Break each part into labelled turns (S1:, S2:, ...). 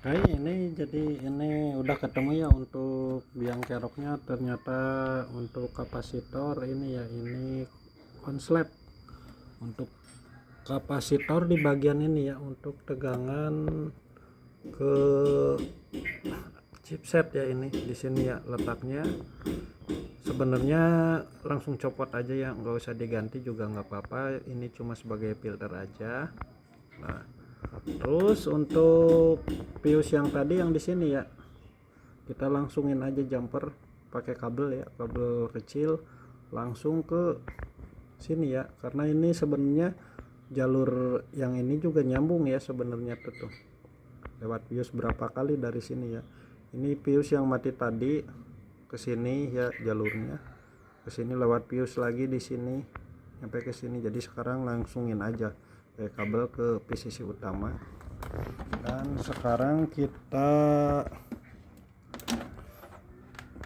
S1: Oke, ini jadi ini udah ketemu ya untuk biang keroknya. Ternyata untuk kapasitor ini ya, ini konslet. Untuk kapasitor di bagian ini ya, untuk tegangan ke chipset ya, ini di sini ya letaknya. Sebenarnya langsung copot aja ya, nggak usah diganti juga nggak apa-apa, ini cuma sebagai filter aja. Nah, terus untuk fuse yang tadi yang di sini ya, kita langsungin aja jumper pakai kabel ya, kabel kecil langsung ke sini ya, karena ini sebenarnya jalur yang ini juga nyambung ya sebenarnya tuh lewat fuse berapa kali dari sini ya. Ini fuse yang mati tadi ke sini ya, jalurnya ke sini lewat fuse lagi di sini sampai ke sini. Jadi sekarang langsungin aja kabel ke PCC utama. Dan sekarang kita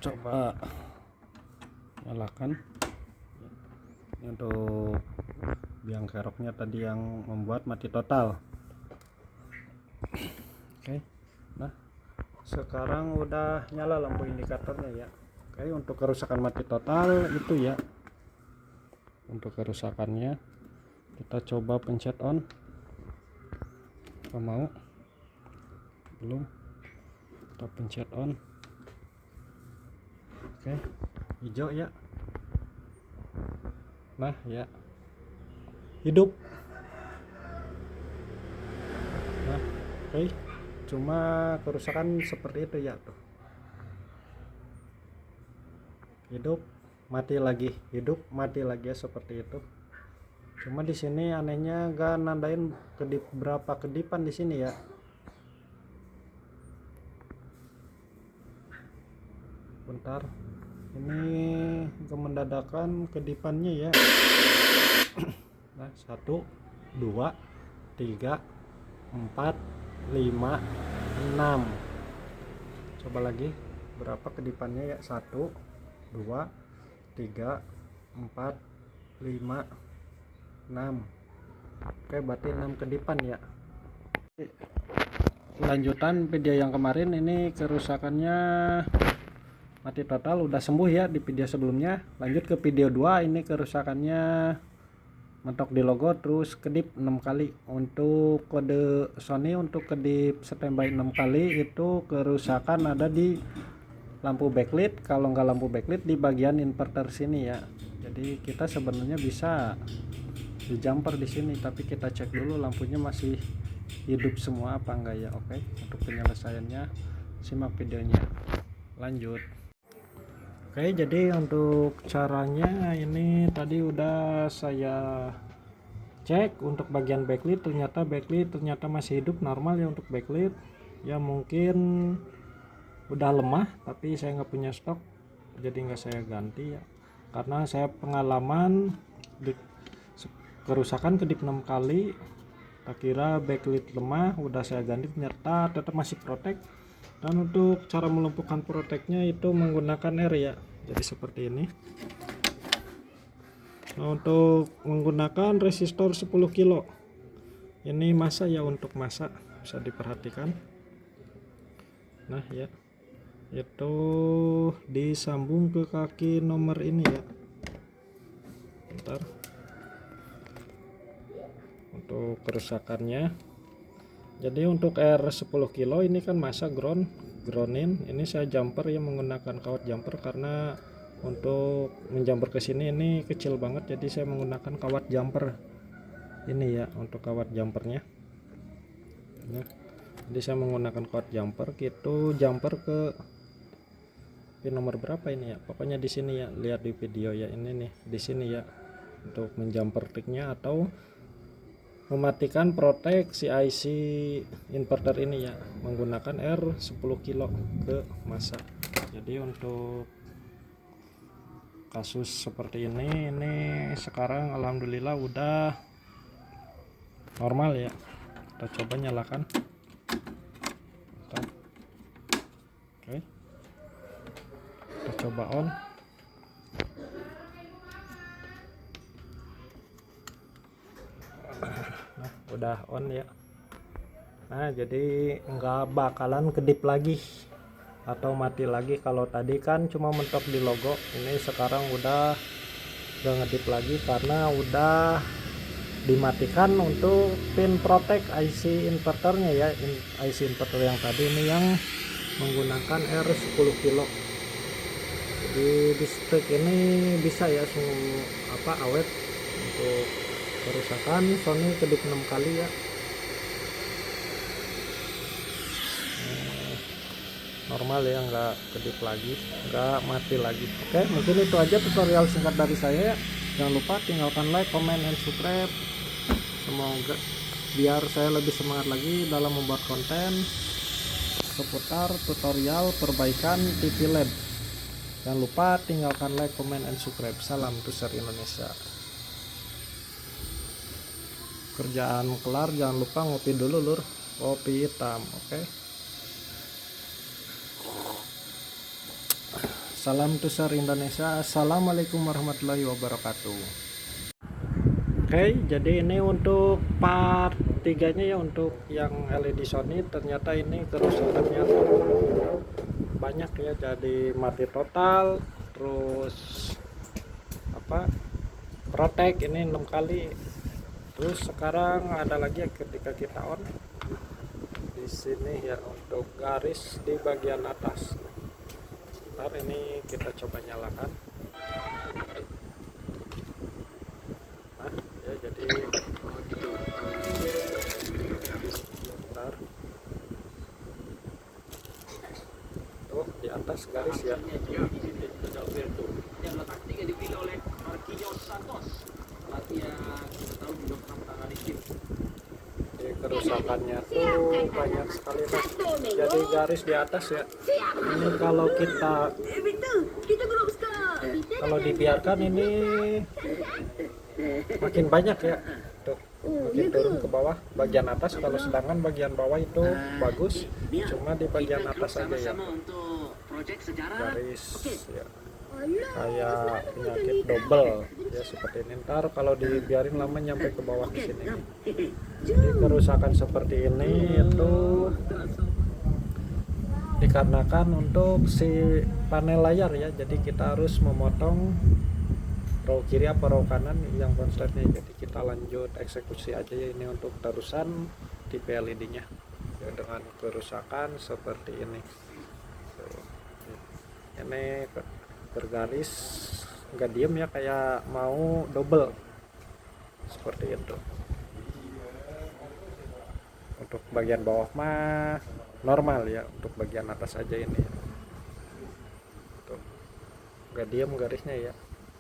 S1: coba nyalakan untuk biang keroknya tadi yang membuat mati total. Oke, nah sekarang udah nyala lampu indikatornya ya. Oke, untuk kerusakan mati total itu ya, untuk kerusakannya kita coba pencet on. Apa mau? Belum. Kita pencet on. Oke, hijau ya. Nah ya, hidup. Nah, oke, cuma kerusakan seperti itu ya tuh. Hidup, mati lagi, hidup, mati lagi ya, seperti itu. Cuma di sini anehnya gak nandain kedip berapa kedipan di sini ya. Bentar, ini kemendadakan kedipannya ya. Nah, 1 2 3 4 5 6. Coba lagi berapa kedipannya ya. 1 2 3 4 5 6. Oke, berarti 6 kedipan ya. Lanjutan video yang kemarin, ini kerusakannya mati total udah sembuh ya di video sebelumnya. Lanjut ke video 2, ini kerusakannya mentok di logo terus kedip 6 kali. Untuk kode Sony untuk kedip standby 6 kali itu kerusakan ada di lampu backlit. Kalau nggak lampu backlit di bagian inverter sini ya. Jadi kita sebenarnya bisa di jumper di sini, tapi kita cek dulu lampunya masih hidup semua apa enggak ya. Oke, untuk penyelesaiannya simak videonya. Lanjut. Oke, jadi untuk caranya ini tadi udah saya cek untuk bagian backlit. Ternyata masih hidup normal ya untuk backlit ya. Mungkin udah lemah, tapi saya nggak punya stok jadi nggak saya ganti ya, karena saya pengalaman di kerusakan kedip 6 kali. Tak kira backlit lemah, udah saya ganti, ternyata tetap masih protek. Dan untuk cara melumpuhkan proteknya itu menggunakan R ya, jadi seperti ini. Nah, untuk menggunakan resistor 10 kilo, ini masa ya, untuk masa bisa diperhatikan. Nah ya, itu disambung ke kaki nomor ini ya. Bentar, untuk kerusakannya. Jadi untuk R 10 kilo ini kan masa groundin, ini saya jumper ya, menggunakan kawat jumper karena untuk menjumper ke sini ini kecil banget, jadi saya menggunakan kawat jumper ini ya untuk kawat jumpernya. Nah, jadi saya menggunakan kawat jumper gitu, jumper ke pin nomor berapa ini ya, pokoknya di sini ya, lihat di video ya, ini nih di sini ya, untuk menjumper triknya atau mematikan proteksi IC inverter ini ya, menggunakan R 10 kilo ke masa. Jadi untuk kasus seperti ini sekarang alhamdulillah udah normal ya. Kita coba nyalakan. Oke, kita coba on. Nah, udah on ya. Nah jadi nggak bakalan kedip lagi atau mati lagi. Kalau tadi kan cuma mentok di logo, ini sekarang udah gak ngedip lagi karena udah dimatikan untuk pin protect IC inverternya ya. IC inverter yang tadi ini yang menggunakan R10 kilo. Jadi listrik ini bisa ya awet. Untuk kerusakan Sony kedip 6 kali ya. Normal ya, nggak kedip lagi, nggak mati lagi. Oke, mungkin itu aja tutorial singkat dari saya ya. Jangan lupa tinggalkan like, comment, and subscribe. Semoga biar saya lebih semangat lagi dalam membuat konten seputar tutorial perbaikan TV LED. Jangan lupa tinggalkan like, comment, and subscribe. Salam Tuser Indonesia. Kerjaan kelar, jangan lupa ngopi dulu lur, kopi hitam. Oke. Salam Tuser Indonesia. Assalamualaikum warahmatullahi wabarakatuh. Oke, jadi ini untuk part 3 nya ya, untuk yang LED Sony. Ternyata ini kerusakannya banyak ya, jadi mati total, terus protek ini 6 kali. Terus sekarang ada lagi ketika kita on di sini ya, untuk garis di bagian atas. Ntar ini kita coba nyalakan. Nah ya, jadi ntar tuh di atas garis ya. Kerusakannya tuh banyak sekali lah. Jadi garis di atas ya, ini kalau dibiarkan ini makin banyak ya, tuh makin turun ke bawah bagian atas. Kalau sedangkan bagian bawah itu bagus, cuma di bagian atas aja ya garis ya, kayak penyakit double ya seperti ini. Ntar kalau dibiarin lama nyampe ke bawah ke sini. Jadi kerusakan seperti ini itu dikarenakan untuk si panel layar ya. Jadi kita harus memotong row kiri apa row kanan yang konsletnya. Jadi kita lanjut eksekusi aja ya, ini untuk terusan TV LED nya ya, dengan kerusakan seperti ini. Ini bergaris nggak diem ya, kayak mau double seperti itu. Untuk bagian bawah mah normal ya, untuk bagian atas aja ini tuh nggak diem garisnya ya,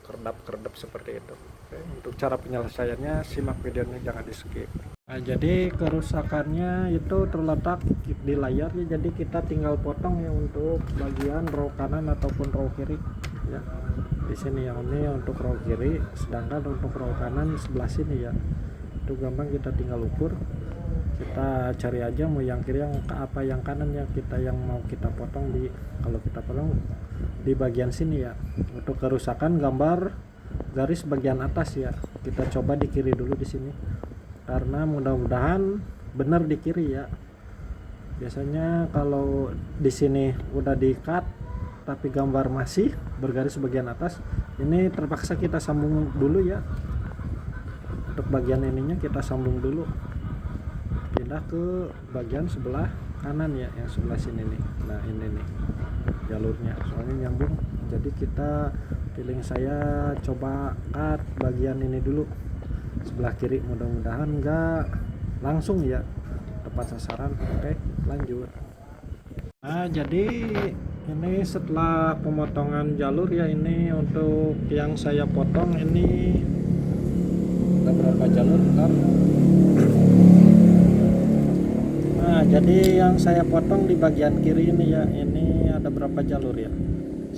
S1: kerdap seperti itu. Oke, untuk cara penyelesaiannya simak videonya, jangan di skip. Nah, jadi kerusakannya itu terletak di layarnya, jadi kita tinggal potong ya untuk bagian row kanan ataupun row kiri ya. Di sini yang ini untuk row kiri, sedangkan untuk row kanan sebelah sini ya. Itu gampang, kita tinggal ukur, kita cari aja mau yang kiri yang apa yang kanan ya, kita yang mau kita potong di, kalau kita potong di bagian sini ya. Untuk kerusakan gambar garis bagian atas ya, kita coba di kiri dulu di sini, karena mudah-mudahan benar di kiri ya. Biasanya kalau di sini udah di cut tapi gambar masih bergaris bagian atas, ini terpaksa kita sambung dulu ya. Untuk bagian ininya kita sambung dulu, pindah ke bagian sebelah kanan ya, yang sebelah sini nih. Nah ini nih jalurnya soalnya nyambung, jadi kita feeling saya coba cut bagian ini dulu sebelah kiri, mudah-mudahan enggak langsung ya tepat sasaran. Oke, lanjut. Nah jadi ini setelah pemotongan jalur ya, ini untuk yang saya potong ini ada berapa jalur kan. Nah jadi yang saya potong di bagian kiri ini ya, ini ada berapa jalur ya,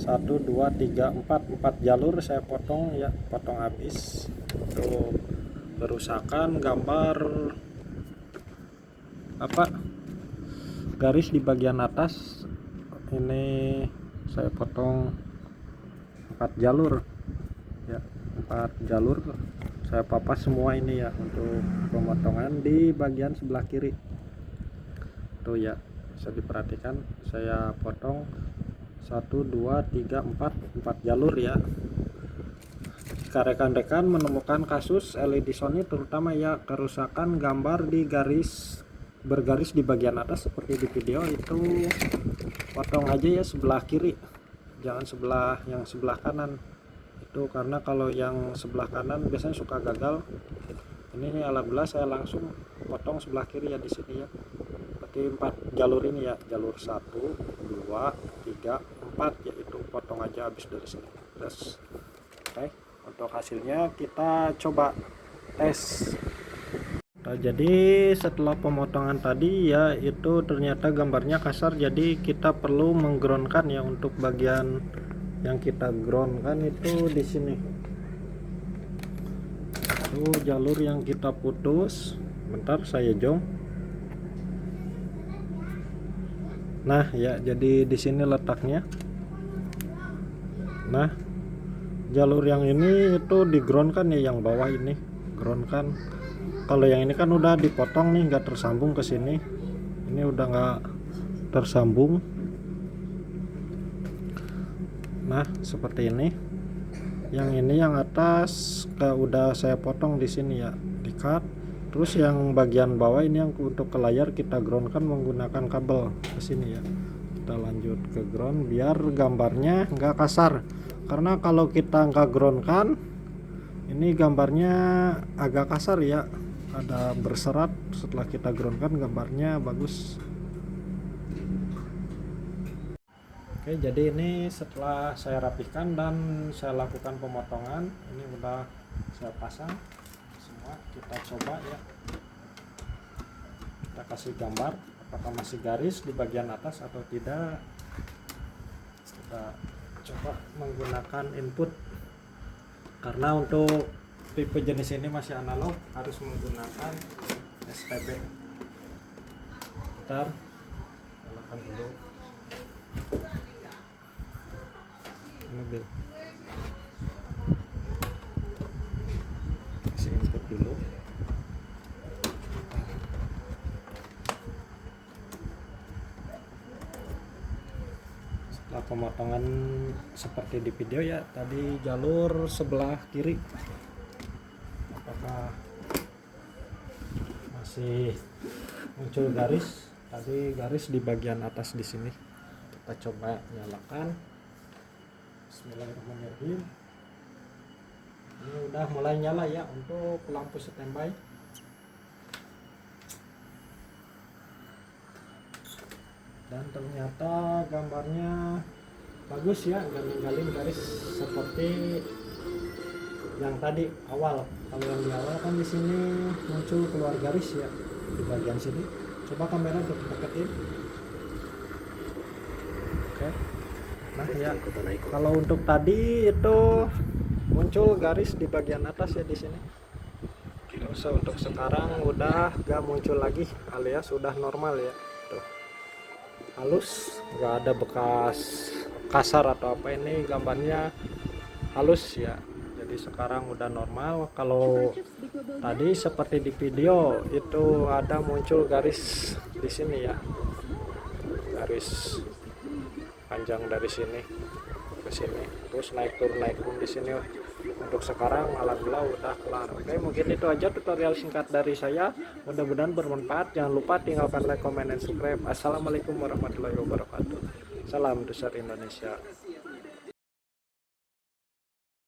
S1: 1 2 3 4 jalur saya potong ya, potong habis. Untuk kerusakan gambar garis di bagian atas ini saya potong 4 jalur ya, 4 jalur saya papas semua ini ya untuk pemotongan di bagian sebelah kiri. tuh ya, bisa diperhatikan saya potong 1 2 3 4 jalur ya. Jika rekan-rekan menemukan kasus LED Sony terutama ya kerusakan gambar di bergaris di bagian atas seperti di video itu, potong aja ya sebelah kiri, jangan yang sebelah kanan itu, karena kalau yang sebelah kanan biasanya suka gagal. Ini alhamdulillah saya langsung potong sebelah kiri ya di sini ya. Berarti 4 jalur ini ya, jalur 1 2 3 4 yaitu potong aja habis dari sini. Terus oke, untuk hasilnya kita coba tes. Nah, jadi setelah pemotongan tadi ya itu ternyata gambarnya kasar, jadi kita perlu menggroundkan ya. Untuk bagian yang kita groundkan itu di sini. Itu jalur yang kita putus. Bentar saya jong. Nah, ya jadi di sini letaknya. Nah, jalur yang ini itu di ground kan ya, yang bawah ini ground kan. Kalau yang ini kan udah dipotong nih, nggak tersambung ke sini. Ini udah nggak tersambung. Nah, seperti ini. Yang ini yang atas udah saya potong di sini ya, di cut. Terus yang bagian bawah ini yang untuk ke layar kita ground kan menggunakan kabel ke sini ya. Kita lanjut ke ground biar gambarnya nggak kasar. Karena kalau kita nggak ground kan, ini gambarnya agak kasar ya, ada berserat. Setelah kita ground kan gambarnya bagus. Oke, jadi ini setelah saya rapikan dan saya lakukan pemotongan, ini udah saya pasang semua. Kita coba ya, kita kasih gambar apakah masih garis di bagian atas atau tidak. Kita coba menggunakan input, karena untuk tipe jenis ini masih analog, harus menggunakan STB. Bentar, nyalakan dulu mobil, kasih input dulu. Setelah pemotongan seperti di video ya tadi, jalur sebelah kiri apakah masih muncul garis, tadi garis di bagian atas di sini. Kita coba nyalakan. Bismillahirrahmanirrahim. Ini udah mulai nyala ya untuk lampu standby. Dan ternyata gambarnya bagus ya, nggak ninggalin garis seperti yang tadi awal. Kalau yang di awal kan di sini muncul keluar garis ya di bagian sini. Coba kamera deketin. Oke. Nah ya, kalau untuk tadi itu muncul garis di bagian atas ya di sini. Terus untuk sekarang udah gak muncul lagi, alias sudah normal ya. Tuh, halus, nggak ada bekas kasar atau apa. Ini gambarnya halus ya. Jadi sekarang udah normal. Kalau tadi seperti di video itu ada muncul garis di sini ya, garis panjang dari sini ke sini, terus naik turun di sini. Untuk sekarang alhamdulillah udah kelar. Oke, mungkin itu aja tutorial singkat dari saya, mudah-mudahan bermanfaat. Jangan lupa tinggalkan like, comment, dan subscribe. Assalamualaikum warahmatullahi wabarakatuh. Salam besar Indonesia.